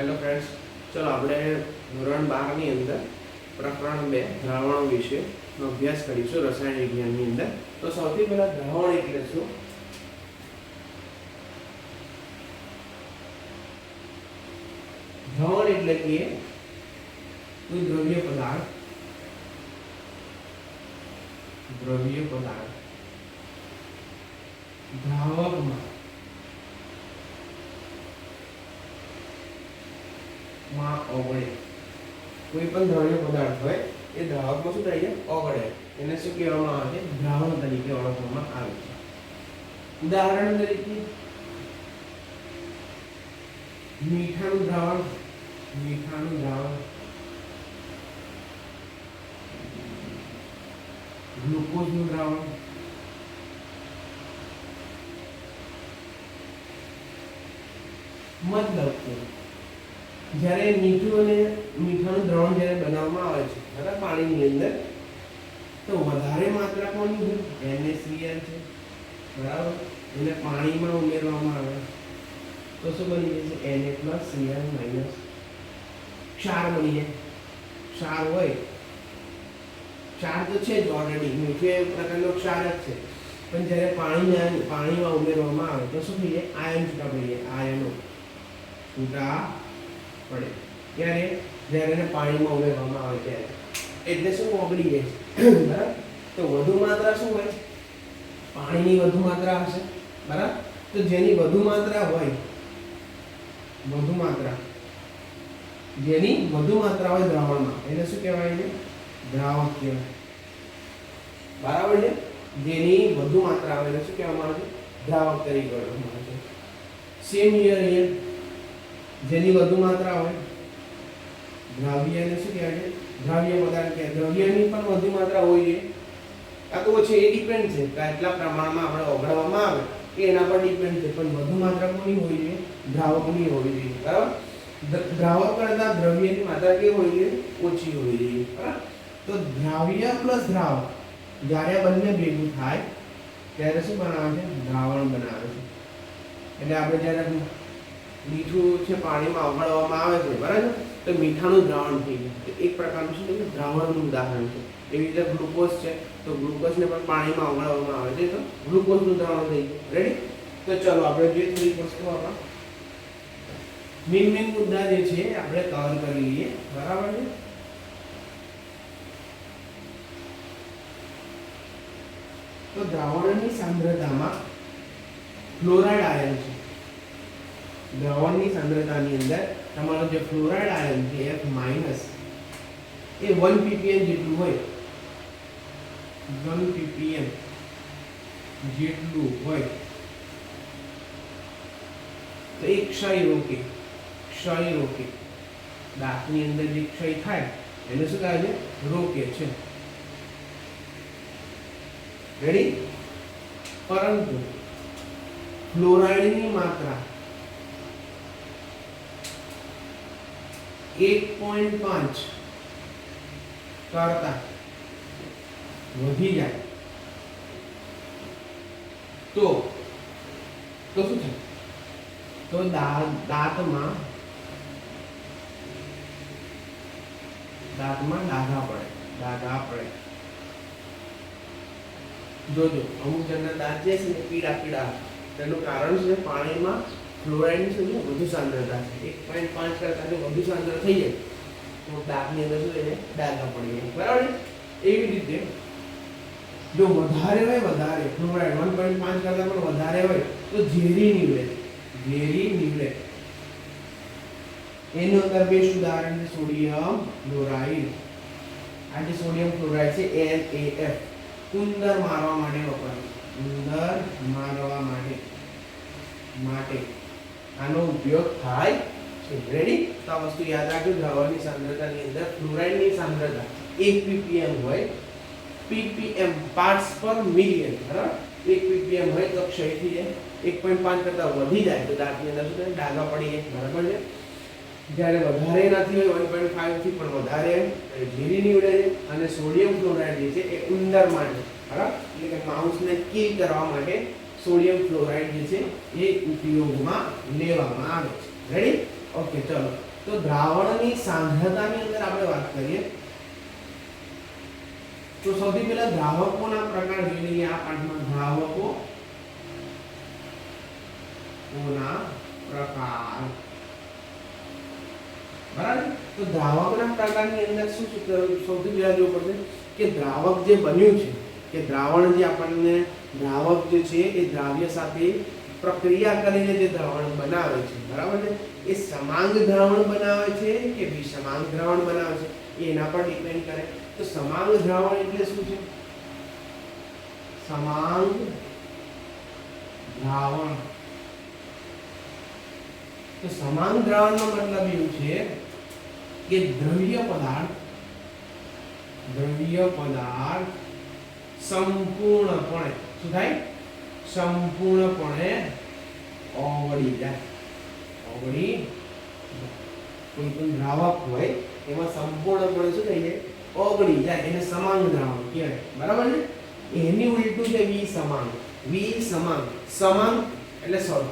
Hello friends, ચલો આપણે ધોરણ 12 ની અંદર પ્રકરણ 2 દ્રાવણો વિશેનો અભ્યાસ કરીશું રસાયણ વિજ્ઞાનની અંદર. તો સૌથી પહેલા દ્રાવણ એટલે શું? દ્રાવણ એટલે કે કોઈ દ્રવ્ય પદાર્થ દ્રાવકમાં ઓગળે. કોઈ પણ દ્રવ્ય પદાર્થ હોય એ દ્રાવકમાં શું થાય છે? ઓગળે. એને શું કહેવામાં આવે છે? દ્રાવણ તરીકે ઓળખવામાં આવે છે. ઉદાહરણ તરીકે મીઠાનું દ્રાવણ, ગ્લુકોઝનું દ્રાવણ, મતલબ કે જ્યારે મીઠું અને મીઠાનું દ્રાવણ જ્યારે બનાવવામાં આવે છે બરાબર પાણીની અંદર, તો વધારે માત્રા કોની હોય? NaCl છે બરાબર. એને પાણીમાં ઉમેરવામાં આવે તો શું બની જશે? Na+Cl- ક્ષાર બની જાય. ક્ષાર હોય, ક્ષાર તો છે જ ઓલરેડી, મીઠું એક પ્રકારનો ક્ષાર જ છે, પણ જ્યારે પાણીમાં ઉમેરવામાં આવે તો શું થઈ જાય? આયન છૂટા પડી જાય. આયનો છૂટા પડે ત્યારે જ્યારે એને પાણીમાં ઉમેરવામાં આવે ત્યારે એટલે શું ઓગળી જાય છે બરાબર. તો વધુ માત્રા શું હોય? પાણીની વધુ માત્રા હશે બરાબર. તો જેની વધુ માત્રા હોય, જેની વધુ માત્રા હોય દ્રાવણમાં, એને શું કહેવાય છે? દ્રાવક કહેવાય બરાબર છે. જેની વધુ માત્રા આવે એને શું કહેવામાં આવે છે? દ્રાવક તરીકે ઓળખવામાં આવે છે. સેમ હિયર જેની વધુ માત્રા હોય દ્રાવ્યને શું કહેવાય છે? દ્રાવ્ય પદાર્થ કહેવાય. દ્રવ્યની પણ વધુ માત્રા હોય છે આ તો છે, એ ડિપેન્ડ છે કેટલા પ્રમાણમાં આપણે ઓગળવામાં આવે કે એના પર ડિપેન્ડ છે, પણ વધુ માત્રા કોની હોવી જોઈએ? દ્રાવકની હોવી જોઈએ બરાબર. દ્રાવક કરતા દ્રવ્યની માત્રા કેવી હોવી જોઈએ? ઓછી હોવી જોઈએ બરાબર. તો દ્રાવ્ય પ્લસ દ્રાવક જ્યારે બંને ભેગું થાય ત્યારે શું બનાવે છે? દ્રાવણ બનાવે છે. એટલે આપણે જ્યારે મીઠું છે પાણીમાં ઓગળવામાં આવે છે બરાબર, તો મીઠાનું દ્રાવણ થઈ જાય. તો એક પ્રકારનું શું છે? દ્રાવણનું ઉદાહરણ છે. એવી રીતે ગ્લુકોઝ છે, તો ગ્લુકોઝને પણ પાણીમાં ઓગળવામાં આવે છે તો ગ્લુકોઝનું દ્રાવણ થઈ ગયું. રેડી? તો ચલો આપણે જે થોડીક વસ્તુ આપણા મેઇન મુદ્દા જે છે આપણે કવર કરી લઈએ બરાબર છે. તો દ્રાવણની સાંદ્રતામાં ફ્લોરાઇડ આયન છે. દ્રાવણની સાંદ્રતાની અંદર તમારો જે ફ્લોરાઇડ આયન છે F- એ 1 ppm જેટલું હોય, 1 ppm જેટલું હોય તો એ ક્ષય રોકે. દાંતની અંદર જે ક્ષય થાય એને શું કહે છે? રોકે છે. રેડી? પરંતુ ફ્લોરાઇડની માત્રા 1.5 કરતા વધી જાય તો શું થાય? તો દાંતમાં ડાઘા પડે. જોજો અમુક જણના દાંત જે છે ને પીળા તેનું કારણ છે પાણીમાં ફ્લોરાઇડની શું છે? વધુ સાંદ્રતા છે. 1.5 કરતા જો વધુ સાંદ્ર થઈ જાય તો દાંતની અંદર શું એને ડાઘા પડી જાય બરાબર. એવી રીતે જો વધારે ફ્લોરાઇડ 1.5 કરતા પણ વધારે હોય તો ઝેરી નીવડે. એનું અંદર બેસ્ટ ઉદાહરણ છે સોડિયમ ફ્લોરાઇડ. આ જે સોડિયમ ફ્લોરાઇડ છે NaF ઉંદર મારવા માટે આનો ઉપયોગ થાય છે. રેડી? તો આ વસ્તુ યાદ રાખજો. દ્રાવણની સાંદ્રતાની અંદર ફ્લોરાઇડની સાંદ્રતા 1 ppm હોય, ppm પાર્ટ્સ પર મિલિયન બરાબર. 1 ppm હોય તો ક્ષય થઈ જાય. 1.5 કરતા વધી જાય તો દાંતની અંદર શું થાય? ડાઘા પડી જાય બરાબર છે. જ્યારે વધારે નથી હોય 1.5 થી પણ વધારે ઝેરી નીવડે છે. અને સોડિયમ ફ્લોરાઇડ જે છે એ ઉંદર માટે બરાબર, એટલે કે માઉસને કિલ કરવા માટે સોડિયમ ફ્લોરાઇડ જે છે એ ઉપયોગમાં લેવામાં આવે છે. રેડી? ઓકે, ચલો તો દ્રાવણની સાંદ્રતાની અંદર આપણે વાત કરીએ તો સૌથી પહેલા દ્રાવકોના પ્રકાર જોઈ લઈએ આ પાઠમાં દ્રાવકોના પ્રકાર બરાબર તો દ્રાવકના પ્રકારની અંદર શું સૌથી પહેલા જોવું પડશે કે દ્રાવક જે બન્યું છે કે દ્રાવણ જે આપણને દ્રાવક જે છે એ દ્રાવ્ય સાથે પ્રક્રિયા કરીને જે દ્રાવણ બનાવે છે બરાબર છે એ સમાંગ દ્રાવણ બનાવે છે કે વિસમાંગ દ્રાવણ બનાવે છે એ એના પર ડિપેન્ડ કરે તો સમાંગ દ્રાવણ એટલે શું છે સમાંગ દ્રાવણ તો સમાંગ દ્રાવણનો મતલબ એવું છે કે દ્રવ્ય પદાર્થ સંપૂર્ણપણે શું થાય સંપૂર્ણપણે ઓગળી જાય કોઈ પણ દ્રાવક હોય એમાં સંપૂર્ણપણે શું થઈ જાય ઓગળી જાય એને સમાંગ દ્રાવણ કહેવાય બરાબર છે એની ઉલટું છે વિસમાંગ સમાંગ એટલે સરખું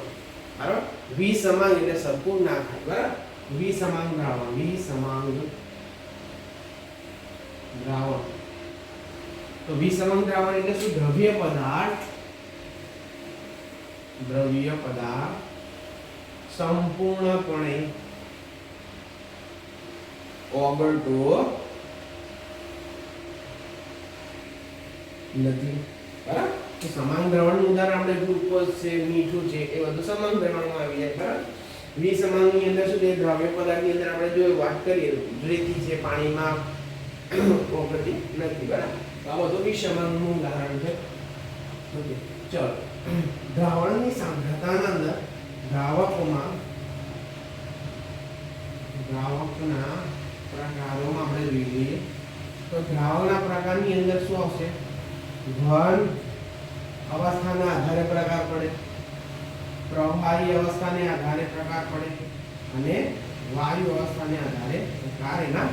બરાબર વિસમાંગ એટલે સરખું ના થાય બરાબર વિસમાંગ દ્રાવણ તો વિસમાંગ દ્રાવણ એટલે શું દ્રવ્ય પદાર્થ સંપૂર્ણપણે ઓગળતો નથી બરાબર તો સમાંગ દ્રાવણનું ઉદાહરણ આપણે ગ્લુકોઝ છે મીઠું છે એ બધું સમાંગ દ્રાવણમાં આવી જાય બરાબર વિસમાંગની અંદર શું છે દ્રવ્ય પદાર્થની અંદર આપણે જો વાત કરીએ રેતી છે પાણીમાં ઓગળતી નથી બરાબર તો આ બધું વિસમાંગનું ઉદાહરણ છે ઓકે ચલો દ્રાવણની સાંદ્રતાના અંદર દ્રાવકના પ્રકારોમાં આપણે જોઈએ તો દ્રાવકના પ્રકારની અંદર શું આવશે ઘન અવસ્થાના આધારે પ્રકાર પડે પ્રવાહી અવસ્થાને આધારે પ્રકાર પડે અને વાયુ અવસ્થાને આધારે પ્રકાર એના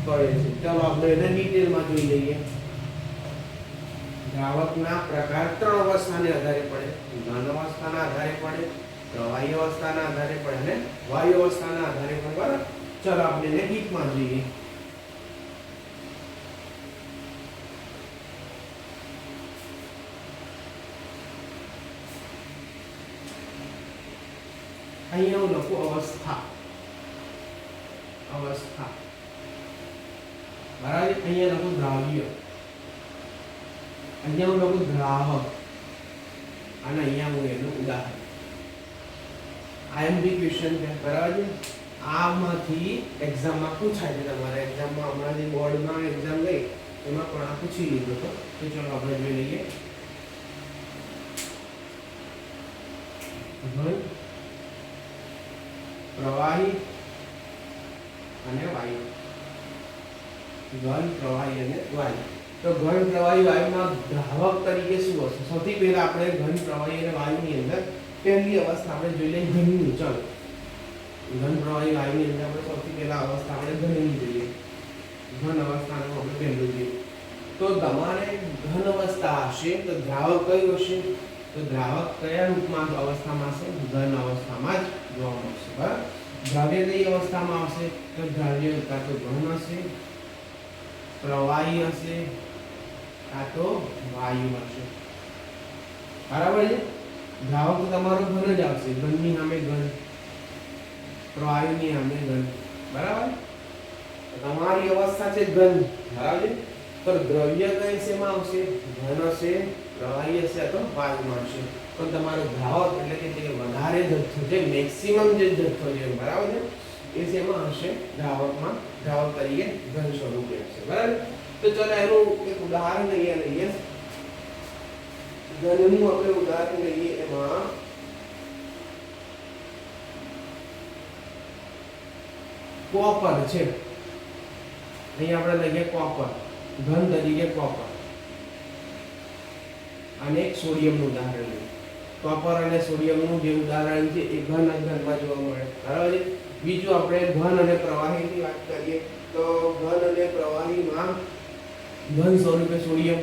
પડે છે ચાલો આપણે એને ડિટેલમાં જોઈ લઈએ દ્રાવકના પ્રકાર ત્રણ અવસ્થાને આધારે પડે ઘન અવસ્થાના આધારે પડે પ્રવાહી અવસ્થાના આધારે પડે અને વાયુ અવસ્થાના આધારે પડે બરાબર ચાલો આપણે એને ડીપમાં જોઈએ અહીંયા હું લખું અવસ્થા બરાબર અહીંયા લખું દ્રાવ્ય અહીંયા હું લખું દ્રાવક અને અહીંયા હું એનું ઉદાહરણ આઈએમપી ક્વેશ્ચન છે બરાબર છે આમાંથી એક્ઝામમાં પૂછાય છે તમારા એક્ઝામમાં હમણાં જે બોર્ડમાં એક્ઝામ ગઈ એમાં પણ આ પૂછી લીધું તો ચલો આપણે જોઈ લઈએ પ્રવાહી અને વાયુ ઘન પ્રવાહી અને વાયુ તો ઘન પ્રવાહી વાયુમાં દ્રાવક તરીકે શું હશે સૌથી પહેલા આપણે ઘન પ્રવાહી અને વાયુની અંદર પહેલી અવસ્થા આપણે જોઈ લઈએ ઘનની ચલો ઘન પ્રવાહી વાયુની અંદર આપણે સૌથી પહેલા અવસ્થા આપણે ઘનની જોઈએ ઘન અવસ્થાનું આપણે પહેલું જોઈએ તો તમારે ઘન અવસ્થા હશે તો દ્રાવક કયું હશે તો દ્રાવક કયા રૂપમાં અવસ્થામાં હશે ઘન અવસ્થામાં જ જોવા મળશે બરાબર દ્રવ્ય કઈ અવસ્થામાં આવશે તો દ્રવ્ય કાં તો ઘન હશે પ્રવાહી હશે કાં તો વાયુ હશે બરાબર છે દ્રાવક તો તમારો ઘન જ આવશે ઘનની સામે ઘન પ્રવાહીની સામે ઘન બરાબર તમારી અવસ્થા છે ઘન બરાબર તો દ્રવ્ય કઈ શેમાં આવશે ઘન હશે પ્રવાહી હશે અથવા વાયુમાં હશે પણ તમારો દ્રાવક એટલે કે જે વધારે જથ્થો છે મેક્સિમમ જે જથ્થો છે બરાબર છે એ શેમાં હશે દ્રાવકમાં દ્રાવક તરીકે ઘન સ્વરૂપે હશે બરાબર તો ચલો એનું એક ઉદાહરણ લઈએ ઘનનું આપણે ઉદાહરણ લઈએ એમાં કોપર છે અહીં આપણે લઈએ કોપર ઘન તરીકે કોપર અને એક સોડિયમનું ઉદાહરણ લઈએ કોપર અને સોડિયમનું જે ઉદાહરણ છે એ ઘન ઘનમાં જોવા મળે બરાબર છે બીજું આપણે ઘન અને પ્રવાહીની વાત કરીએ તો ઘન અને પ્રવાહીમાં ઘન સ્વરૂપે સોડિયમ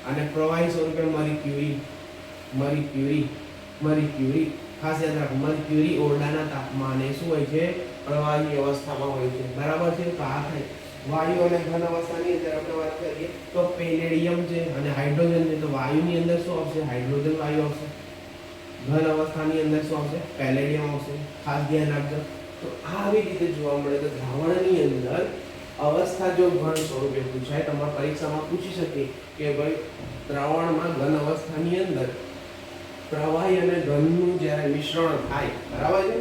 અને પ્રવાહી સ્વરૂપે મર્ક્યુરી ખાસ યાદ રાખો મર્ક્યુરી ઓરડાના તાપમાને શું હોય છે પ્રવાહી અવસ્થામાં હોય છે, બરાબર છે. તો આ થાય વાયુ અને ઘન અવસ્થાની અંદર આપણે વાત કરીએ તો પેલેડિયમ છે અને હાઇડ્રોજન છે. તો વાયુની અંદર શું આવશે? હાઇડ્રોજન વાયુ આવશે. ઘન અવસ્થાની અંદર શું આવશે? પેલેડિયમ આવશે. ખાસ ધ્યાન રાખજો. તો આવી રીતે જોવા મળે તો દ્રાવણની અંદર અવસ્થા જો ઘન સ્વરૂપે પૂછાય, તમારા પરીક્ષામાં પૂછી શકે કે ભાઈ દ્રાવણમાં ઘન અવસ્થાની અંદર પ્રવાહી અને ઘનનું જ્યારે મિશ્રણ થાય, બરાબર છે,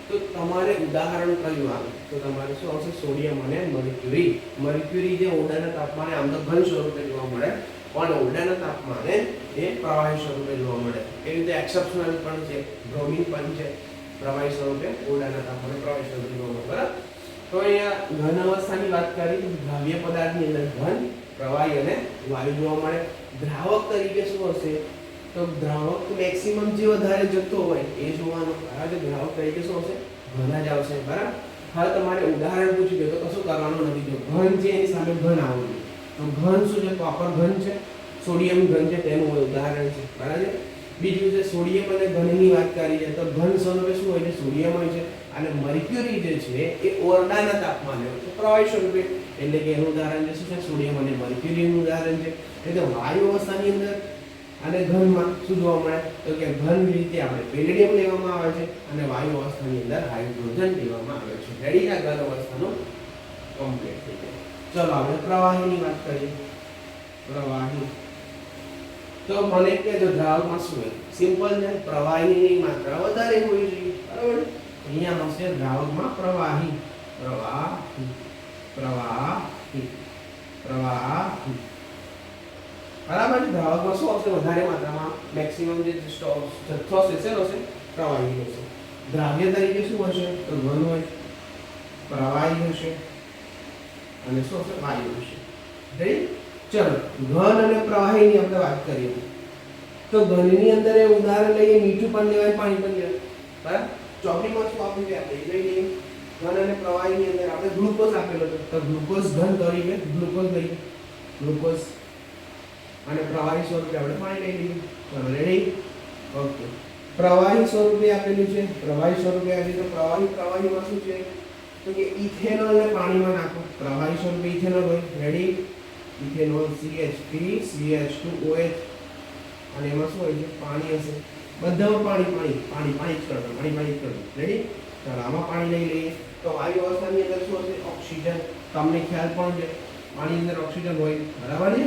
તો તમારે ઉદાહરણ કયું આવે? તો તમારે શું આવશે? સોડિયમ અને મર્ક્યુરી. મર્ક્યુરી જે ઓરડાના તાપમાને આમ તો ઘન સ્વરૂપે જોવા મળે, પણ ઓરડાના તાપમાને એ પ્રવાહી સ્વરૂપે જોવા મળે. એ રીતે એક્સેપ્શનલ પણ છે, બ્રોમિન પણ છે પ્રવાહી સ્વરૂપે, ઓરડાના તાપમાને પ્રવાહી સ્વરૂપે જોવા મળે, બરાબર. તો અહીંયા ઘન અવસ્થાની વાત કરી, દ્રાવ્ય પદાર્થની અંદર ઘન, પ્રવાહી અને વાયુ જોવા મળે. દ્રાવક તરીકે શું હશે? તો દ્રાવક મેક્સિમમ જે વધારે જથ્થો હોય એ જોવાનો. બરાબર, દ્રાવક તરીકે શું હશે? ઘન જ આવશે, બરાબર. હવે તમારે ઉદાહરણ પૂછી દો તો કશું કરવાનું નથી. જો ઘન છે એની સામે ઘન આવવું, તો ઘન શું છે? કોપર ઘન છે, સોડિયમ ઘન છે, તેનું ઉદાહરણ છે, બરાબર. બીજું છે સોડિયમ અને ઘનની વાત કરી છે તો ઘન સ્વરૂપે શું હોય છે? સોડિયમ હોય છે. અને મર્ક્યુરી જે છે એ ઓરડાના તાપમાને હોય છે, પ્રવાહી સ્વરૂપે. એટલે કે એનું ઉદાહરણ જે છે સોડિયમ અને મર્ક્યુરીનું ઉદાહરણ છે. એટલે વાયુ અવસ્થાની અંદર અને ઘનમાં શું જોવા મળે? તો કે ઘન રીતે આપણે પેલેડિયમ લેવામાં આવે છે અને વાયુ અવસ્થાની અંદર હાઇડ્રોજન લેવામાં આવે છે. રેડી? આ ઘન અવસ્થાનું કમ્પ્લીટ થઈ જાય. ચલો આપણે પ્રવાહીની વાત કરીએ. પ્રવાહી તો મને કે જો દ્રાવકમાં શું હોય? સિમ્પલ છે, પ્રવાહીની માત્રા વધારે હોવી જોઈએ, બરાબર. અહીંયા હશે દ્રાવકમાં પ્રવાહી, પ્રવાહી, પ્રવાહી, પ્રવાહી, બરાબર. દ્રાવકમાં શું આવશે? વધારે માત્રામાં મેક્સિમમ જે જથ્થો હશે શેનો હશે? પ્રવાહી હશે. દ્રાવ્ય તરીકે શું હશે? તો ઘન હોય, પ્રવાહી હશે અને શું હશે? વાયુ હશે. રાઈટ? ચલો ઘન અને પ્રવાહીની આપણે વાત કરીએ તો ઘનની અંદર એ ઉદાહરણ લઈએ, મીઠું પણ લેવાય, પાણી પણ લેવાય, બરાબર. ચોપડીમાં શું આપ્યું છે આપણે લઈ લઈએ. ઘન અને પ્રવાહીની અંદર આપણે ગ્લુકોઝ આપેલો છે તો ગ્લુકોઝ ઘન તરીકે ગ્લુકોઝ લઈએ, ગ્લુકોઝ, અને પ્રવાહી સ્વરૂપે આપણે પાણી લઈ લઈએ. ચલો રેડી? ઓકે. પ્રવાહી સ્વરૂપે આપેલું છે, પ્રવાહી સ્વરૂપે આપી તો પ્રવાહીમાં શું છે? તો કે ઇથેનોલ ને પાણીમાં નાખો. પ્રવાહી સ્વરૂપે ઇથેનોલ હોય. રેડી? ઇથેનોલ CH3 CH2OH અને એમાં શું હોય છે? પાણી હશે. બધામાં પાણી પાણી પાણી પાણી જ કરતો, પાણી પાણી જ કરતો. રેડી? ચાલો આમાં પાણી લઈ લઈએ તો વાયુ અવસ્થાની અંદર શું હશે? ઓક્સિજન. તમને ખ્યાલ પણ છે પાણીની અંદર ઓક્સિજન હોય, બરાબર છે.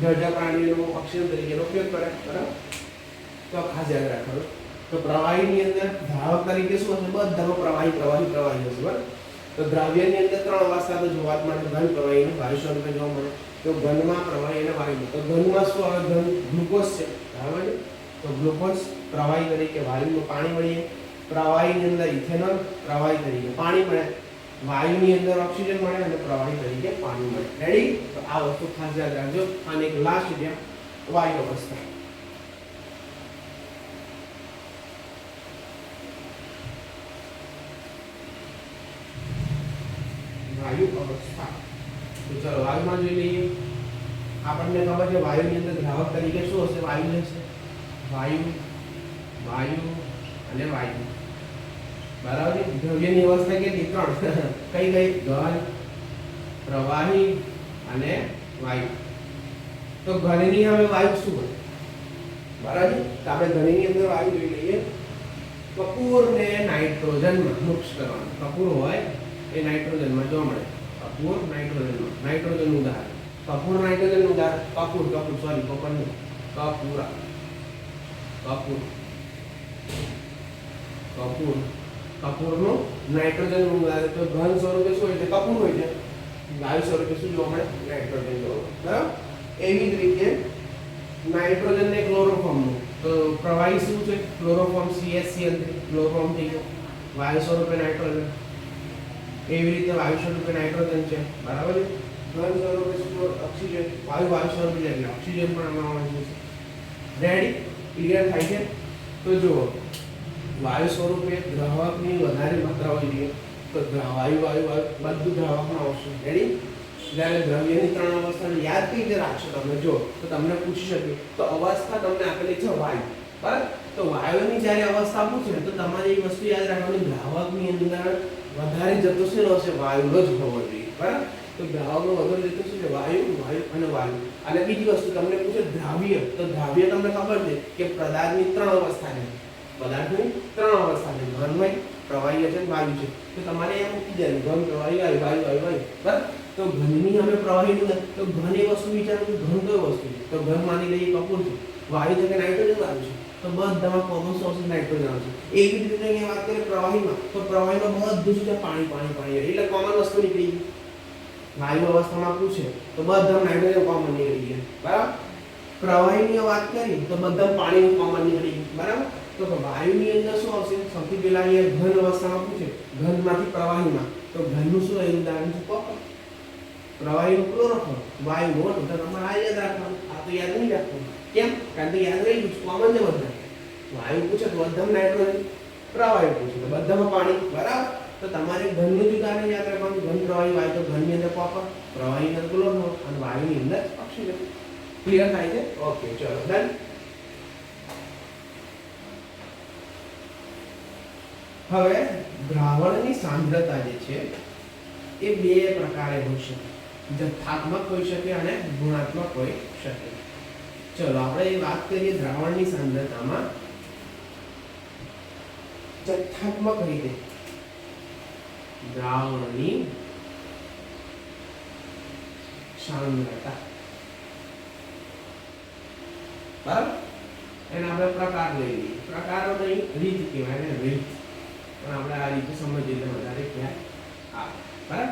જળચર પ્રાણીઓ ઓક્સિજન તરીકેનો ઉપયોગ કરે, બરાબર. તો ખાસ યાદ રાખવાનું. તો પ્રવાહીની અંદર દ્રાવક તરીકે શું હશે? બધામાં પ્રવાહી પ્રવાહી પ્રવાહી હશે, બરાબર. તો દ્રાવ્યની અંદર ત્રણ અવસ્થા તો જોવા જ મળે, ઘન, પ્રવાહી અને વાયુ સ્વરૂપે જોવા મળે. તો ઘનમાં, પ્રવાહી અને વાયુ. તો ઘનમાં શું આવે? ઘન ગ્લુકોઝ છે, બરાબર છે. તો ગ્લુકોઝ પ્રવાહી તરીકે વાયુનું પાણી મળીએ. પ્રવાહીની અંદર ઇથેનોલ પ્રવાહી તરીકે પાણી મળે. વાયુની અંદર ઓક્સિજન મળે અને પ્રવાહી તરીકે પાણી મળે. રેડી? તો આ વસ્તુ ખાસ યાદ રાખજો. અને એક લાસ્ટ છે વાયુ અવસ્થા. વાયુ અવસ્થા. તો ચલો વાયુમાં જોઈ લઈએ. આપણને ખબર છે વાયુની અંદર દ્રાવક તરીકે શું હશે? વાયુ હશે. વાયુ, વાયુ અને વાયુ, બરાબર. દ્રવ્યની અવસ્થા કેટલી? ત્રણ. કઈ કઈ? ઘન, પ્રવાહી અને વાયુ. તો ઘનની હવે વાયુ શું હોય? બરાબર. તો આપણે ઘનની અંદર વાયુ જોઈ લઈએ. કપૂર ને નાઇટ્રોજનમાં મિક્સ કરવાનું. કપૂર હોય એ નાઇટ્રોજનમાં જોવા મળે. કપૂર નાઇટ્રોજનમાં, નાઇટ્રોજનનું ઉદાહરણ. કપૂર નાઇટ્રોજનનું ઉદાહરણ. કપૂર સોરી કપૂર નહીં, કપૂર, કપૂર, કપૂર, કપૂરનું નાઇટ્રોજનનું ઉદાહરણ. તો ઘન સ્વરૂપે શું હોય છે? કપૂર હોય છે. વાયુ સ્વરૂપે શું જોવા મળે? નાઇટ્રોજન જોવા મળે, બરાબર. એવી જ રીતે નાઇટ્રોજન ને ક્લોરોફોર્મનું. તો પ્રવાહી શું છે? ક્લોરોફોર્મ CH3 ક્લોરોફોર્મ થઈ ગયો. વાયુ સ્વરૂપે નાઇટ્રોજન. એવી રીતે વાયુ સ્વરૂપે નાઇટ્રોજન છે, બરાબર છે. ઘન સ્વરૂપે શું? ઓક્સિજન. વાયુ સ્વરૂપે એટલે ઓક્સિજન પણ આમાં આવે છે. રેડી? ક્લિયર થાય છે? તો જુઓ, વાયુ સ્વરૂપે દ્રાવકની વધારે માત્રા હોય છે તો વાયુ વાયુ વાયુ બધું દ્રાવકમાં આવશે. રેડી? જ્યારે દ્રવ્યની ત્રણ અવસ્થાને યાદ કઈ રીતે રાખશો તમે? જો તો તમને પૂછી શકે તો અવસ્થા તમને આપેલી છે વાયુ, બરાબર. તો વાયુની જ્યારે અવસ્થા પૂછે તો તમારે એ વસ્તુ યાદ રાખવાની, દ્રાવકની અંદર વધારે જતો શેનો હશે? વાયુનો જ હોવો જોઈએ, બરાબર? તો દ્રાવકનો વધારે જતો શું છે? વાયુ અને વાયુ. અને બીજી વસ્તુ તમને પૂછે દ્રાવ્ય, તો દ્રાવ્ય તમને ખબર છે કે પદાર્થની 3 અવસ્થા છે. પદાર્થની 3 અવસ્થા છે: ઘનમય, પ્રવાહી છે, વાયુ છે. તો તમારે એમ મૂકી દેવાનું ઘન, પ્રવાહી, વાયુ, વાયુ, વાયુ, બરાબર? તો ઘનની અમે પ્રવાહીનું તો ઘન એ વસ્તુ વિચારો કે ઘન કઈ વસ્તુ છે? તો ઘન માની લઈએ કપૂર છે. વાયુ છે કે નાઇટ્રોજન વાયુ છે? તો બધામાં કોમન સોર્સ નાઇટ્રોજન આવે છે. એવી જ રીતે અહીંયા વાત કરીએ પ્રવાહીમાં, તો પ્રવાહીમાં બધું શું છે? પાણી, પાણી, પાણી. એટલે કોમન વસ્તુ નીકળી ગઈ. વાયુ અવસ્થામાં પૂછે તો બધા નાઇટ્રોજન કોમન નીકળી ગયા, બરાબર? પ્રવાહીની વાત કરીએ તો બધા પાણીનું કોમન નીકળી ગયું, બરાબર? તો વાયુની અંદર શું આવશે? સૌથી પહેલા અહીંયા ઘન અવસ્થામાં પૂછે, ઘનમાંથી પ્રવાહીમાં, તો ઘનનું શું આવ્યું? ઉદાહરણ છે કોપર. પ્રવાહીનું ક્લોરોફોર્મ, વાયુનું તો તમારે આ યાદ રાખવાનું. આ તો યાદ નહીં રાખવાનું. કેમ? કારણ કે યાદ રહી ગયું, કોમન છે બધા. વાયુ પૂછે તો બધામાં નાઇટ્રોજન, પ્રવાહી પૂછે તો બધામાં પાણી, બરાબર? તો તમારે ઘનનું જ ઉદાહરણ યાદ રાખવાનું. ઘન, પ્રવાહી, વાયુ. તો ઘનની અંદર કોપર, પ્રવાહીની અંદર ક્લોરોફોર્મ અને વાયુની અંદર ઓક્સિજન. ક્લિયર થાય છે? ઓકે, ચલો ડન. હવે દ્રાવણની સાંદ્રતા જે છે એ બે પ્રકારે હોઈ શકે: જથ્થાત્મક હોઈ શકે અને ગુણાત્મક હોઈ શકે. ચલો આપણે વાત કરીએ દ્રાવણની સાંદ્રતામાં જથ્થાત્મક રીતે. દ્રાવણની સાંદ્રતા, બરાબર? એને આપણે પ્રકાર લઈ લઈએ. પ્રકારો નહીં, રીત કહેવાય ને, રીત. પણ આપણે આ રીતે સમજીએ એટલે વધારે ખ્યાલ આવે, બરાબર?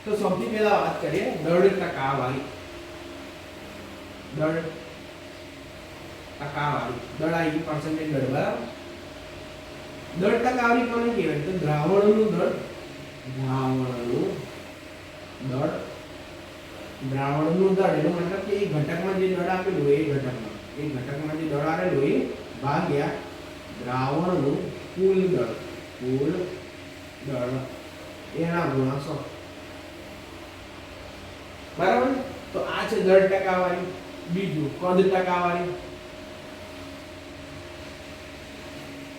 તો સૌથી પહેલા વાત કરીએ દળ ટકાવારી. દળ ટકાવારી, દળ આવી પર્સન્ટેજ દળ, બરાબર? દળ ટકાવારી કોને કહેવાય? તો દ્રાવણનું દળ, દ્રાવણનું દળ. દ્રાવણનું દળ એનો મતલબ કે એ ઘટકમાં જે દળ આપેલું હોય એ ઘટકમાં જે દળ આવેલું હોય ભાગ્યા દ્રાવણનું કુલ દળ. કુલ દળ એના ગુણ્યા 100, બરાબર? તો આ છે દળ ટકાવારી. બીજું કદ ટકાવારી.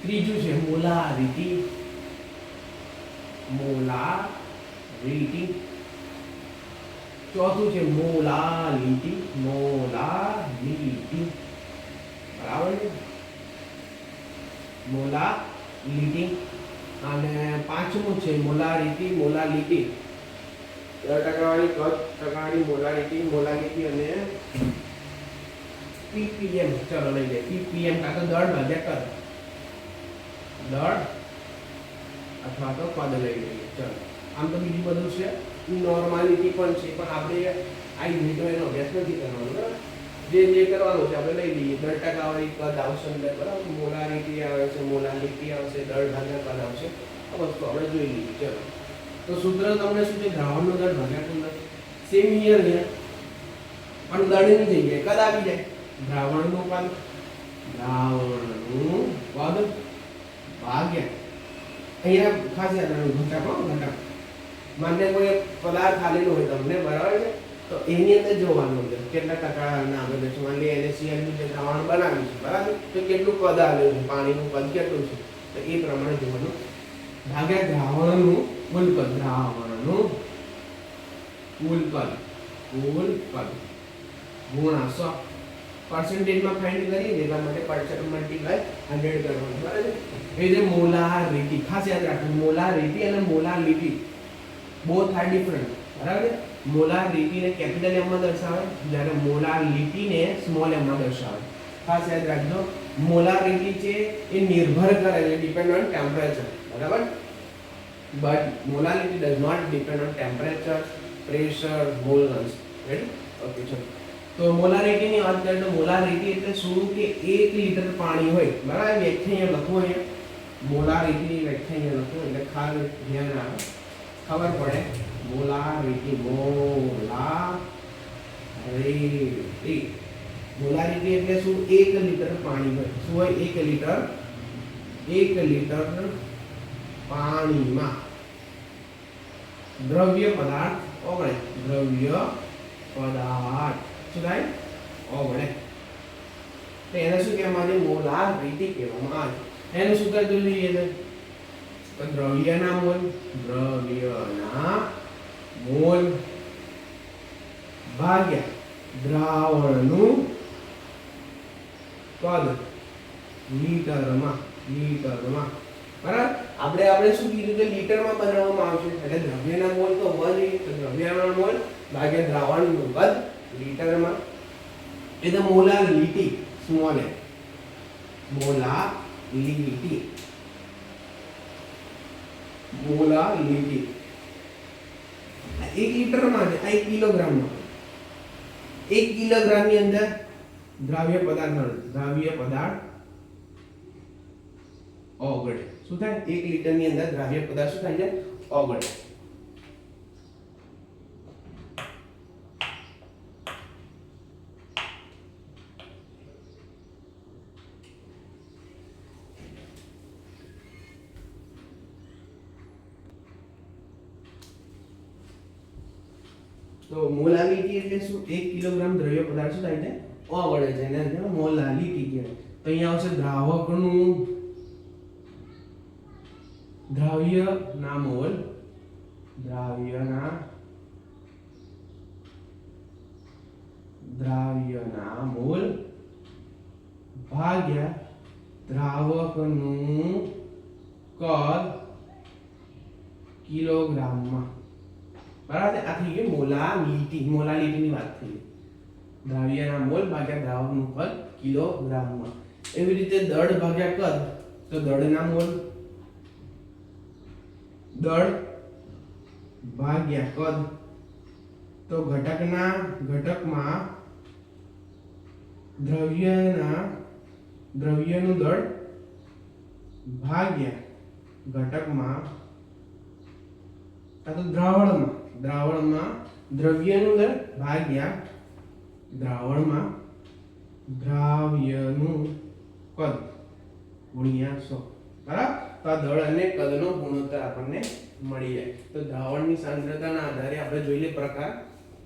ત્રીજું છે મોલારિટી. મોલારિટી. ચોથું છે મોલાલિટી. મોલાલિટી, બરાબર છે? મોલાલિટી. અને પાંચમું છે મોલારિટી, મોલાલિટી. દળ ટકાવારી, કદ ટકાવારી, મોલારિટી, મોલાલિટી અને ppm. ચલો લઈ લે ppm, કાં તો દળ ભાગ્યા કદ, દળ અથવા તો કદ લઈ લઈએ. ચલો આમ તો બીજું બધું છે, નોર્માલિટી પણ છે, પણ આપણે આ યુનિટનો એનો અભ્યાસ નથી કરવાનો, બરાબર? જે કરવાનું છે આપણે લઈ લઈએ. દળ ટકાવારી, કદ આવશે અંદર, બરાબર? મોલારિટી આવે છે, મોલાલિટી આવશે, દળ ભાગ્યા કદ આવશે. આ વસ્તુ આપણે જોઈ લઈએ. ચલો તો સૂત્ર તમને શું છે? દ્રાવણનો દળ ભાગ્યા કુલ દળ. સેમ હિયર છે, પણ દળની જગ્યાએ કદ આવી જાય. દ્રાવણનું કદ, દ્રાવણનું કદ ભાગ્યા, અહીંયા ખાસ યાદ રાખવાનું ઘટક, ઘટક. માન્ય કોઈ પદાર્થ આલેલો હોય તમને, બરાબર છે? તો એની અંદર જોવાનું છે કેટલા ટકા આવેલું છે. માની લે NaCl નું જે દ્રાવણ બનાવ્યું છે, બરાબર? તો કેટલું કદ આવેલું છે, પાણીનું કદ કેટલું છે, તો એ પ્રમાણે જોવાનું. ભાગ્યા દ્રાવણનું કુલ કદ, દ્રાવણનું કુલ કદ, કુલ કદ ગુણ્યા 100. પર્સન્ટેજમાં ફાઇન્ડ કરીએ એટલા માટે % મલ્ટીપ્લાય 100 કરવાનું, બરાબર? એ જે મોલારિટી, ખાસ યાદ રાખવું, મોલારિટી અને મોલાલિટી બોથ આર ડિફરન્ટ, બરાબર? મોલારિટીને કેપિટલ M માં દર્શાવે, જ્યારે મોલાલિટીને સ્મોલ m માં દર્શાવે. ખાસ યાદ રાખજો, મોલારિટી છે એ નિર્ભર કરે છે, ડિપેન્ડ ઓન ટેમ્પરેચર, બરાબર? But molality does not depend on temperature, pressure, moles. Ready? Okay, ચલો. તો મોલારિટીની વાત કરીએ તો મોલારિટી એટલે શું? કે 1 લિટર પાણી હોય, બરાબર? વ્યાખ્યા અહીંયા લખો, અહીંયા મોલારિટીની વ્યાખ્યા અહીંયા લખો એટલે ખાસ ધ્યાન રાખો, ખબર પડે. મોલારિટી, મોલારિટી, મોલારિટી એટલે શું? 1 લિટર પાણી હોય. શું હોય? 1 લિટર પાણીમાં દ્રવ્ય પદાર્થ ઓગળે. દ્રવ્ય પદાર્થ શું થાય? ઓગળે. તો એને શું કહેવામાં આવે? મોલારિટી કહેવામાં આવે. એનું સૂત્ર જોઈ લઈએ. તો દ્રવ્યના મોલ ભાગ્યા દ્રાવણનું કદ લીટરમાં બરાબર. આપણે શું કીધું કે લીટરમાં બનાવવામાં આવશે એટલે દ્રવ્યના મોલ તો 1 તો દ્રવ્યના મોલ ભાગ્યા દ્રાવણનું કદ લીટરમાં. એ તો મોલાલિટી સ્મોલ એ મોલાલિટી 1 લીટરમાં છે, 1 કિલોગ્રામમાં. 1 કિલોગ્રામની અંદર દ્રાવ્ય પદાર્થ ઓગળે. શું થાય? 1 લીટરની અંદર દ્રાવ્ય પદાર્થ શું થાય છે? ઓગળે. તો મોલાલિટી એટલે શું? 1 કિલોગ્રામ દ્રવ્ય પદાર્થ શું થાય છે? ઓગળે છે. એને મોલાલિટી કહેવાય. તો અહીંયા આવશે દ્રાવકનું દ્રાવ્યના મોલ ભાગ્યા દ્રાવકનું કદ કિલોગ્રામમાં. બરાબર. આ થઈ ગઈ મોલાલિટીની વાત થઈ. દ્રાવ્યના મોલ ભાગ્યા દ્રાવકનું કદ કિલોગ્રામમાં. એવી રીતે દળ ભાગ્યા કદ, તો દળના મોલ દળ ભાગ્યા કદ, તો ઘટકમાં દ્રવ્યનું દળ ભાગ્યા ઘટકમાં તો દ્રાવણમાં દ્રવ્યનું દળ ભાગ્યા દ્રાવણમાં દ્રાવ્યનું કદ ગુણ્યા 100. બરાબર. તો આ દળ અને કદનો ગુણોત્તર આપણને મળી જાય. તો દ્રાવણની સાંદ્રતાના આધારે આપણે જોઈ લે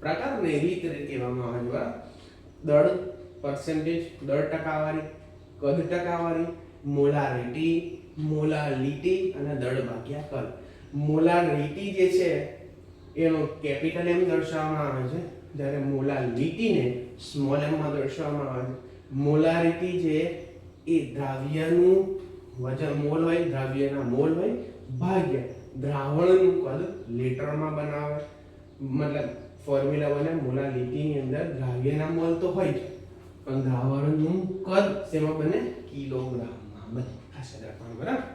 પ્રકારને રીત કહેવામાં આવે છે. દળ પર્સન્ટેજ, દળ ટકાવારી, કદ ટકાવારી, મોલાલિટી અને દળ ભાગ્યા કદ. મોલાલિટી જે છે એનો કેપિટલ M દર્શાવવામાં આવે છે, જ્યારે મોલાલિટીને સ્મોલ m માં દર્શાવવામાં આવે છે. મોલારિટી જે એ દ્રાવ્યનું વજન મોલ હોય, દ્રાવ્યના મોલ હોય ભાગ્યા દ્રાવણનું કદ લીટરમાં બનાવે. મતલબ ફોર્મ્યુલા બને મોલાલિટીની અંદર દ્રાવ્યના મોલ તો હોય જ, પણ દ્રાવણનું કદ શેમાં બને? કિલોગ્રામમાં બને. ખાસ યાદ રાખવાનું. બરાબર.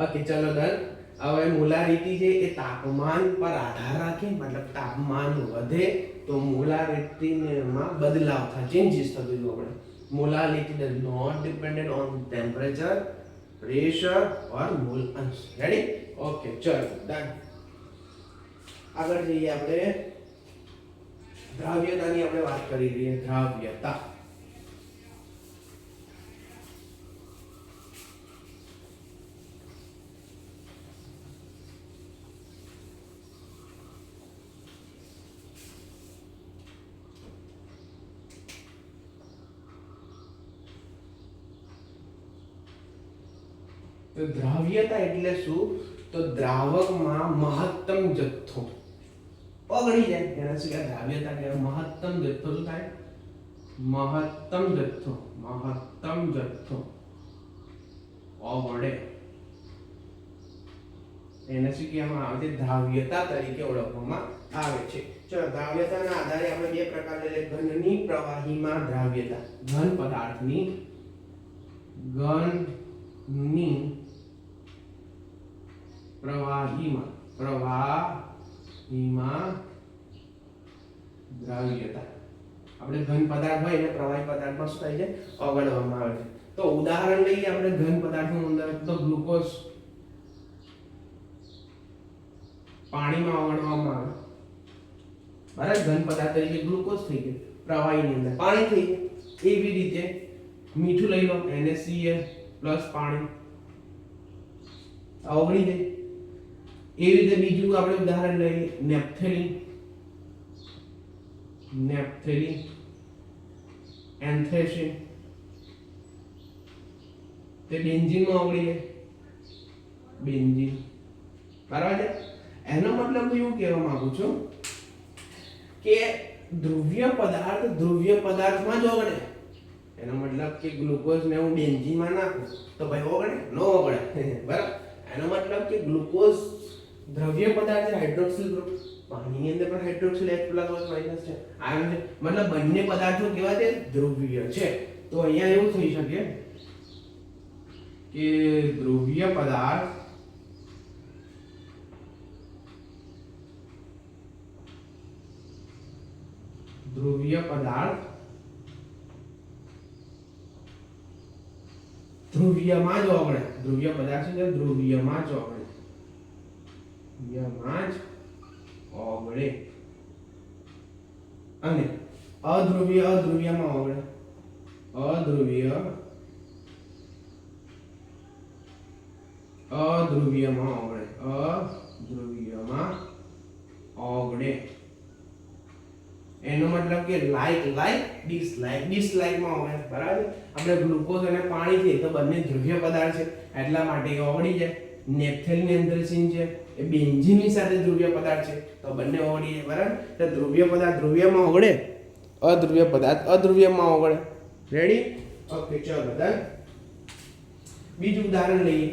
ઓકે, ચલો ડન. હવે મોલારિટી છે એ તાપમાન પર આધાર રાખે, મતલબ તાપમાન વધે તો મોલારિટીમાં બદલાવ થાય, ચેન્જીસ થતું જોવા મળે. Molality does not dependent on temperature, pressure or mole અંશ. રેડી? ઓકે, ચલો ડન. આગળ જઈએ આપણે દ્રાવ્યતાની આપણે વાત કરી રહી. દ્રાવ્યતા તો દ્રાવ્યતા એટલે શું? તો દ્રાવકમાં મહત્તમ જથ્થો ઓગળી જાય એને શું કહેવાય? દ્રાવ્યતા કહેવાય. મહત્તમ જથ્થો શું થાય? મહત્તમ જથ્થો ઓગળે એને શું કહેવામાં આવે છે? દ્રાવ્યતા તરીકે ઓળખવામાં આવે છે. ચલો, દ્રાવ્યતાના આધારે આપણે બે પ્રકાર લઈએ. ઘનની પ્રવાહીમાં દ્રાવ્યતા. ઘન પદાર્થની પ્રવાહીમાં દ્રાવ્યતા. આપણે ઘન પદાર્થ હોય એટલે પ્રવાહી પદાર્થમાં શું થાય છે? ઓગળવામાં આવે છે. તો ઉદાહરણ લઈએ આપણે ઘન પદાર્થનું. અંદર તો ગ્લુકોઝ પાણીમાં ઓગળવામાં આવે. બરાબર. ઘન પદાર્થ તરીકે ગ્લુકોઝ થઈ ગયો, પ્રવાહીની અંદર પાણી થઈ ગયું. એવી રીતે મીઠું લઈ લો, NaCl પ્લસ પાણી ઓગળી જાય. એવી રીતે બીજું આપણે ઉદાહરણ લઈએ નેપ્થેલિન, એન્થ્રેસિન તે બેન્ઝીનમાં ઓગળી જાય. બેન્ઝીન. બરાબર છે. એનો મતલબ હું એવું કહેવા માંગુ છું કે ધ્રુવીય પદાર્થમાં જ ઓગળે. એનો મતલબ કે ગ્લુકોઝ ને હું બેન્ઝીનમાં નાખું તો ભાઈ ઓગળે? ન ઓગળે. બરાબર. એનો મતલબ કે ગ્લુકોઝ દ્રવ્ય પદાર્થ છે, હાઇડ્રોક્સિલ ગ્રુપ. પાણીની અંદર પણ હાઇડ્રોક્સિલ H+O છે, આયન છે. મતલબ બંને પદાર્થો કેવા છે? ધ્રુવીય છે. તો અહીંયા એવું થઈ શકે કે ધ્રુવીય પદાર્થ ધ્રુવીયમાં જ ઓગળે. ધ્રુવીય પદાર્થ છે ધ્રુવીયમાં જ ઓગળે. અને અધ્રુવીયમાં ઓગળે. અધ્રુવીયમાં ઓગળે. એનો મતલબ કે લાઈક ડિસલાઈક માં ઓગળે. બરાબર. આપણે ગ્લુકોઝ અને પાણી છે તો બંને ધ્રુવીય પદાર્થ છે એટલા માટે એ ઓગળી જાય. નેપ્થેલિન એન્થ્રેસિન છે એ બેન્ઝીનની સાથે ધ્રુવીય પદાર્થ છે તો બંને ઓગળી જાય. બરાબર. તો ધ્રુવીય પદાર્થ ધ્રુવીયમાં ઓગળે, અધ્રુવીય પદાર્થ અધ્રુવીયમાં ઓગળે. રેડી? ઓકે, ચલો ડન. બીજું ઉદાહરણ લઈએ.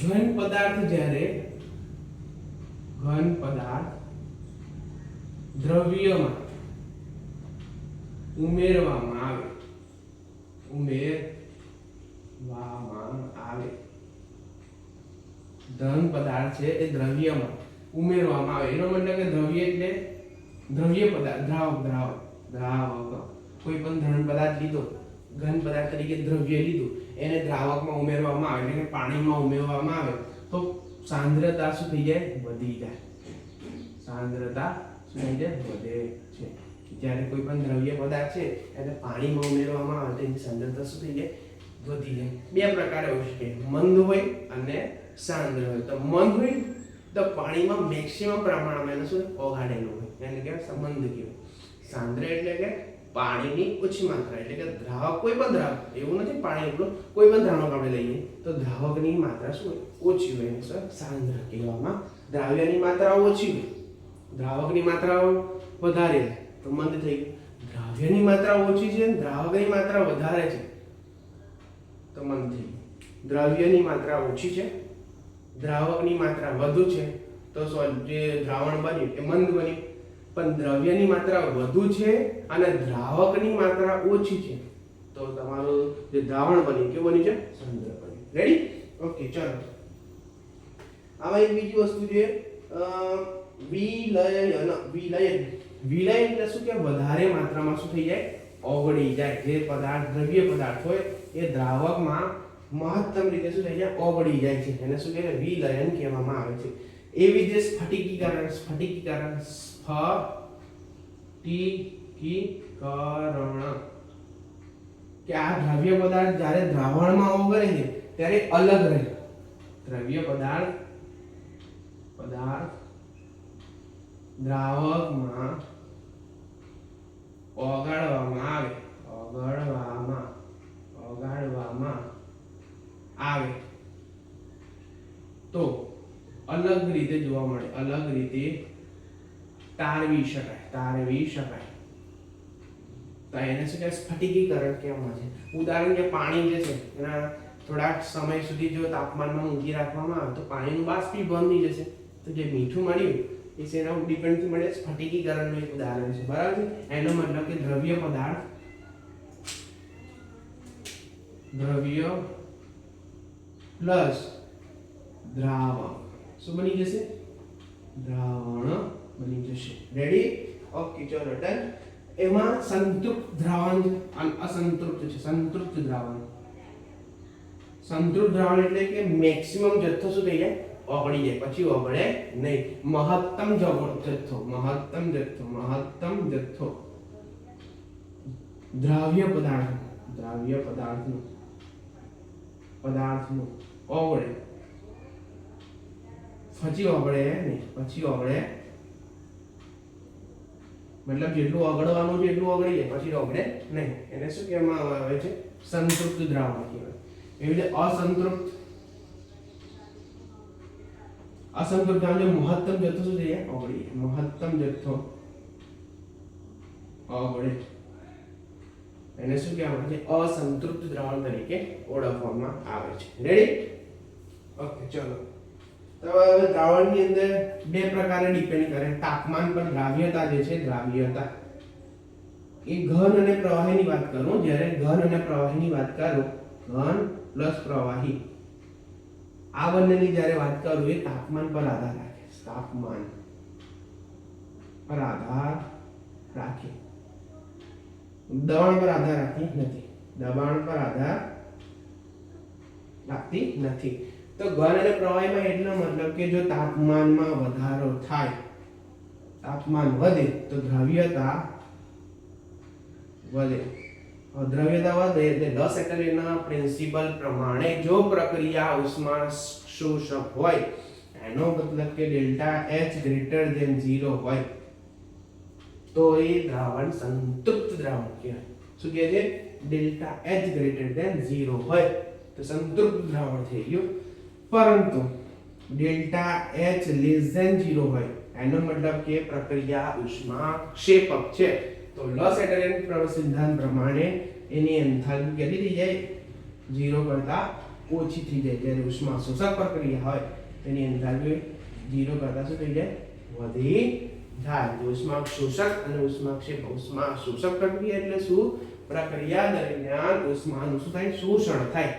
ઘન પદાર્થ દ્રવ્યમાં ઉમેરવામાં આવે. ઘન પદાર્થ છે એ દ્રવ્યમાં ઉમેરવામાં આવે. એનો મતલબ કે દ્રવ્ય એટલે દ્રવ્ય પદાર્થ, દ્રાવક. કોઈ પણ ઘન પદાર્થ લીધો, ઘન પદાર્થ તરીકે દ્રવ્ય લીધું, એને દ્રાવકમાં ઉમેરવામાં આવે એટલે કે પાણીમાં ઉમેરવામાં આવે તો સાંદ્રતા શું થઈ જાય? વધી જાય. સાંદ્રતા શું થઈ જાય? વધે છે. જ્યારે કોઈ પણ દ્રવ્ય પદાર્થ છે એટલે પાણીમાં ઉમેરવામાં આવે તો એની સાંદ્રતા શું થઈ જાય? વધી જાય. બે પ્રકારે હોય છે, મંદ હોય અને સાંદ્ર હોય. તો મંદ હોય તો પાણીમાં મેક્સિમમ પ્રમાણમાં એને શું ઓગાળેલું હોય, એને કહેવાય મંદ કહેવાય. સાંદ્ર એટલે કે પાણીની ઓછી માત્રા, એટલે કે દ્રાવક, કોઈ પણ દ્રાવક, એવું નથી પાણી એટલું, કોઈ પણ દ્રાવક આપણે લઈએ તો દ્રાવકની માત્રા શું હોય? ઓછી હોય, એને સાંદ્ર કહેવામાં. દ્રાવ્યની માત્રા ઓછી હોય, દ્રાવકની માત્રા વધારે તો મંદ થઈ ગયું. દ્રાવ્યની માત્રા ઓછી છે, દ્રાવકની માત્રા વધારે છે તો મંદ થઈ ગયું. દ્રવ્યની માત્રા ઓછી છે, દ્રાવકની માત્રા વધુ છે તો જે દ્રાવણ બન્યું એ મંદ બન્યું. પણ દ્રવ્યની માત્રા વધુ છે અને દ્રાવકની માત્રા ઓછી છે તો તમારું જે દ્રાવણ બન્યું કેવું બન્યું છે? સાંદ્ર બન્યું. રેડી? ઓકે, ચલો. આમાં એક બીજી વસ્તુ છે, વિલયન એટલે શું કે વધારે માત્રામાં શું થઈ જાય? ઓગળી જાય. જે પદાર્થ દ્રવ્ય પદાર્થ હોય એ દ્રાવકમાં મહત્તમ રીતે શું થઈ જાય? ઓગળી જાય છે. એને શું કહેવાય? વિલયન કહેવામાં આવે છે. એવી રીતે સ્ફટિકીકરણ કે આ દ્રવ્ય પદાર્થ જ્યારે દ્રાવણમાં ઓગળે છે ત્યારે અલગ રહે. દ્રવ્ય પદાર્થ દ્રાવકમાં ઓગાળવામાં આવે તો અલગ રીતે જોવા મળે, અલગ રીતે તારવી શકાય. તો એને શું કહેવાય? સ્ફટિકીકરણ કહેવામાં છે. ઉદાહરણ કે પાણી જે છે એના થોડાક સમય સુધી જો તાપમાનમાં ઊંચી રાખવામાં આવે તો પાણીનું બાષ્પીભવન થઈ જશે. તો જે મીઠું મળ્યું એ શેના ડિપેન્ડ મળે? સ્ફટિકીકરણનું એક ઉદાહરણ છે. બરાબર છે. એનો મતલબ કે દ્રવ્ય પ્લસ દ્રાવક શું બની જશે? દ્રાવણ બની જશે. રેડી? ઓકે, ચલો ડન. એમાં સંતૃપ્ત દ્રાવણ અને અસંતૃપ્ત છે. સંતૃપ્ત દ્રાવણ એટલે કે મેક્સિમમ જથ્થો શું થઈ જાય? ઓગળી જાય, પછી ઓગળે નહીં. મહત્તમ જથ્થો દ્રાવ્ય પદાર્થનો ઓગળે, પછી ઓગળે નહીં, પછી ઓગળે મતલબ જેટલું ઓગળવાનું છે એટલું ઓગળી જાય, પછી ઓગળે નહીં. એને શું કહેવામાં આવે છે? સંતૃપ્ત દ્રાવણ કહેવાય. એવી રીતે અસંતૃપ્ત એટલે મહત્તમ જથ્થો શું થઈ જાય? ઓગળી જાય. મહત્તમ જથ્થો ઓગળે, એને શું કહેવામાં આવે છે? અસંતૃપ્ત દ્રાવણ તરીકે ઓળખવામાં આવે છે. રેડી? ઓકે, ચલો. તો હવે દ્રાવણની અંદર બે પ્રકારે ડિપેન્ડ કરે. તાપમાન પર દ્રાવ્યતા જે છે, દ્રાવ્યતા એ ઘન અને પ્રવાહીની વાત કરું. જ્યારે ઘન અને પ્રવાહીની વાત કરું, ઘન પ્લસ પ્રવાહી આ બંનેની જ્યારે વાત કરું, એ તાપમાન પર આધાર રાખે. તાપમાન પર આધાર રાખે, દબાણ પર આધાર રાખતી નથી. દબાણ પર આધાર રાખતી નથી. તો ઘન અને પ્રવાહીમાં એટલો મતલબ કે જો તાપમાનમાં વધારો થાય, તાપમાન વધે તો દ્રવ્યતા વધે. દ્રવ્યતા વધે એટલે લ સેટલેના પ્રિન્સિપલ પ્રમાણે જો પ્રક્રિયા ઉષ્મા શોષક હોય, એનો મતલબ કે ડેલ્ટા H ગ્રેટર ધેન 0 હોય તો એ દ્રાવણ સંતૃપ્ત દ્રાવણ કહેવાય. શું કહે છે? ડેલ્ટા H ગ્રેટર ધેન 0 હોય તો સંતૃપ્ત દ્રાવણ થઈ ગયું. પરંતુ ડેલ્ટા H લેસ ધેન 0 હોય, એનો મતલબ કે પ્રક્રિયા ઉષ્માક્ષેપક છે, તો લ સેટલેન સિદ્ધાંત પ્રમાણે એની એન્થાલ્પી કેટલી થઈ જાય? 0 કરતા ઓછી થઈ જાય. જ્યારે ઉષ્મા શોષક પ્રક્રિયા હોય તેની એન્થાલ્પી 0 કરતા શું થઈ જાય? વધી જાય. ઉષ્મા શોષક અને ઉષ્માક્ષેપક. ઉષ્મા શોષક પ્રક્રિયા એટલે શું? પ્રક્રિયા દરમિયાન ઉષ્માનું શું થાય? શોષણ થાય.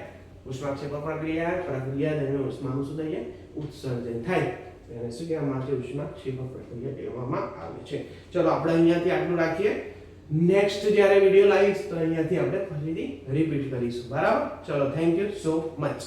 ઉષ્માક્ષેપક પ્રક્રિયા દરમિયાન ઉષ્માનું શું થાય? ઉત્સર્જન થાય. એને શું કહેવામાં આવે છે? ઉષ્માક્ષેપક પ્રક્રિયા કહેવામાં આવે છે. ચલો આપણે અહીંયાથી આટલું રાખીએ. નેક્સ્ટ જ્યારે વિડિયો લાવીશ તો અહીંયાથી આપણે ફરીથી રિપીટ કરીશું. બરાબર? ચલો, થેન્ક યુ સો મચ.